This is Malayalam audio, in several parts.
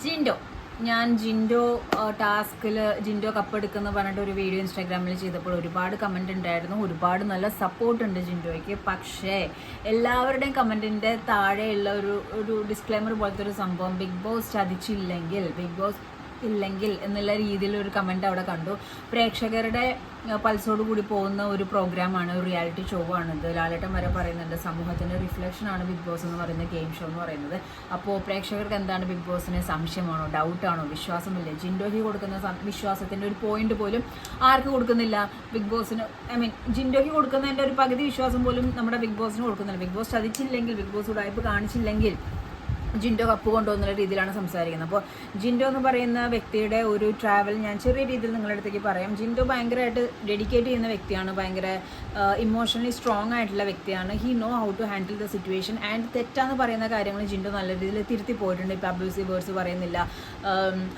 ജിൻഡോ ഞാൻ ജിൻഡോ ടാസ്കിൽ ജിൻഡോ കപ്പെടുക്കുന്ന പറഞ്ഞിട്ട് ഒരു വീഡിയോ ഇൻസ്റ്റാഗ്രാമിൽ ചെയ്തപ്പോൾ ഒരുപാട് കമൻറ്റ് ഉണ്ടായിരുന്നു. ഒരുപാട് നല്ല സപ്പോർട്ട് ഉണ്ട് ജിൻഡോയ്ക്ക്. പക്ഷേ എല്ലാവരുടെയും കമൻറ്റിൻ്റെ താഴെയുള്ള ഒരു ഡിസ്ക്ലെയിമർ പോലത്തെ ഒരു സംഭവം, ബിഗ് ബോസ് ചതിച്ചില്ലെങ്കിൽ, ബിഗ് ബോസ് ഇല്ലെങ്കിൽ എന്നുള്ള രീതിയിൽ ഒരു കമൻറ്റ് അവിടെ കണ്ടു. പ്രേക്ഷകരുടെ പൾസോട് കൂടി പോകുന്ന ഒരു പ്രോഗ്രാമാണ്, ഒരു റിയാലിറ്റി ഷോ ആണിത്. ലാലേട്ടൻ വരെ പറയുന്നുണ്ട് സമൂഹത്തിൻ്റെ റിഫ്ലക്ഷനാണ് ബിഗ് ബോസ് എന്ന് പറയുന്ന ഗെയിം ഷോ എന്ന് പറയുന്നത്. അപ്പോൾ പ്രേക്ഷകർക്ക് എന്താണ് ബിഗ് ബോസിന് സംശയമാണോ, ഡൗട്ടാണോ, വിശ്വാസമില്ല? ജിൻഡോയ്ക്ക് കൊടുക്കുന്ന വിശ്വാസത്തിൻ്റെ ഒരു പോയിന്റ് പോലും ആർക്ക് കൊടുക്കുന്നില്ല ബിഗ് ബോസിന്. ജിൻഡോയ്ക്ക് കൊടുക്കുന്നതിൻ്റെ ഒരു പകുതി വിശ്വാസം പോലും നമ്മുടെ ബിഗ് ബോസിന് കൊടുക്കുന്നില്ല. ബിഗ് ബോസ് ചതിച്ചില്ലെങ്കിൽ, ബിഗ് ബോസ് ഉടായ്പ് കാണിച്ചില്ലെങ്കിൽ ജിൻഡോ കപ്പ് കൊണ്ടുപോകുന്ന രീതിയിലാണ് സംസാരിക്കുന്നത്. അപ്പോൾ ജിൻഡോ എന്ന് പറയുന്ന വ്യക്തിയുടെ ഒരു ട്രാവൽ ഞാൻ ചെറിയ രീതിയിൽ നിങ്ങളുടെ അടുത്തേക്ക് പറയാം. ജിൻഡോ ഭയങ്കരമായിട്ട് ഡെഡിക്കേറ്റ് ചെയ്യുന്ന വ്യക്തിയാണ്, ഭയങ്കര ഇമോഷണലി സ്ട്രോങ് ആയിട്ടുള്ള വ്യക്തിയാണ്. He know how to handle the situation. And തെറ്റാന്ന് പറയുന്ന കാര്യങ്ങൾ ജിൻഡോ നല്ല രീതിയിൽ തിരുത്തി പോയിട്ടുണ്ട്. ഇപ്പോൾ അബ്യൂസീവ് വേർഡ്സ് പറയുന്നില്ല,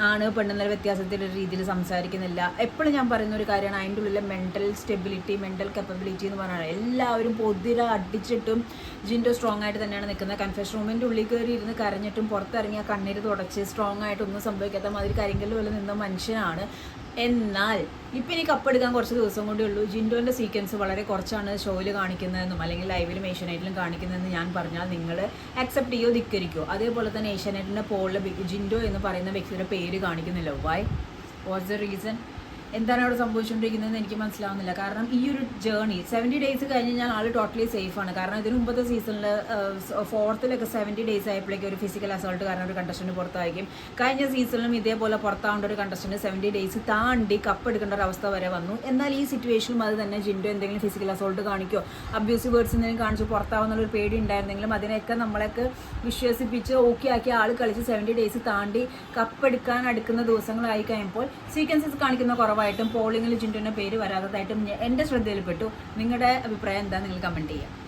ആണ് പെണ്ണെന്നുള്ള വ്യത്യാസത്തിൻ്റെ രീതിയിൽ സംസാരിക്കുന്നില്ല. എപ്പോഴും ഞാൻ പറയുന്ന ഒരു കാര്യമാണ്, അതിൻ്റെ ഉള്ളിലെ മെൻ്റൽ സ്റ്റെബിലിറ്റി, മെൻ്റൽ കപ്പബിലിറ്റി എന്ന് പറയുന്നത്. എല്ലാവരും പൊതിര അടിച്ചിട്ടും ജിൻഡോ സ്ട്രോങ് ആയിട്ട് തന്നെയാണ് നിൽക്കുന്നത്. കൺഫെഷൻ റൂമിൻ്റെ ഉള്ളിൽ കയറി ഇരുന്ന് കരഞ്ഞിട്ടും പുറത്തിറങ്ങിയ കണ്ണീര് തുടച്ച് സ്ട്രോങ് ആയിട്ടൊന്നും സംഭവിക്കാത്ത മാതിരി കരിങ്കല്ല് പോലെ നിന്ന മനുഷ്യനാണ്. എന്നാൽ ഇപ്പം എനിക്ക് കപ്പെടുക്കാൻ കുറച്ച് ദിവസം കൊണ്ടേ ഉള്ളൂ. ജിൻഡോൻ്റെ സീക്വൻസ് വളരെ കുറച്ചാണ് ഷോയിൽ കാണിക്കുന്നതെന്നും അല്ലെങ്കിൽ ലൈവിലും ഏഷ്യാനെറ്റിലും കാണിക്കുന്നതെന്ന് ഞാൻ പറഞ്ഞാൽ നിങ്ങൾ അക്സെപ്റ്റ് ചെയ്യോ ധിക്കരിക്കോ? അതേപോലെ തന്നെ ഏഷ്യാനെറ്റിൻ്റെ പോളിൽ ജിൻഡോ എന്ന് പറയുന്ന വ്യക്തിയുടെ പേര് കാണിക്കുന്നില്ല. വൈ? What's the reason? എന്താണ് അവിടെ സംഭവിച്ചുകൊണ്ടിരിക്കുന്നതെന്ന് എനിക്ക് മനസ്സിലാവുന്നില്ല. കാരണം ഈ ഒരു ജേർണി 70 ഡേയ്സ് കഴിഞ്ഞ് ഞാൻ ആൾ ടോട്ടലി സേഫാണ്. കാരണം ഇതിന് മുമ്പത്തെ സീസണിൽ 4th 70 ഡേയ്സ് ആയപ്പോഴേക്കും ഒരു ഫിസിക്കൽ അസോൾട്ട് കാരണം ഒരു കണ്ടസ്റ്റന്റ് പുറത്തായിരിക്കും. കഴിഞ്ഞ സീസണിലും ഇതേപോലെ പുറത്താവേണ്ട ഒരു കണ്ടസ്റ്റന്റ് 70 ഡേയ്സ് താണ്ടി കപ്പെടുക്കേണ്ട ഒരു അവസ്ഥ വരെ വന്നു. എന്നാൽ ഈ സിറ്റുവേഷനും അത് തന്നെ ജിൻഡോ എന്തെങ്കിലും ഫിസിക്കൽ അസോൾട്ട് കാണിക്കോ, അബ്യൂസീവ് വേർഡ്സ് എന്തെങ്കിലും കാണിച്ച് പുറത്താവുന്നുള്ളൊരു പേടി ഉണ്ടായിരുന്നെങ്കിലും അതിനെയൊക്കെ നമ്മളൊക്കെ വിശ്വസിപ്പിച്ച് ഓക്കെ ആക്കി ആൾ കളിച്ച് 70 ഡേയ്സ് താണ്ടി കപ്പെടുക്കാൻ അടുക്കുന്ന ദിവസങ്ങളായി കഴിയുമ്പോൾ സീക്വൻസസ് കാണിക്കുന്ന കുറവായിട്ടും പോളിങ്ങിൽ ജിൻഡോൻ്റെ പേര് വരാത്തതായിട്ടും എൻ്റെ ശ്രദ്ധയിൽപ്പെട്ടു. നിങ്ങളുടെ അഭിപ്രായം എന്താ? നിങ്ങൾ കമൻറ്റ് ചെയ്യുക.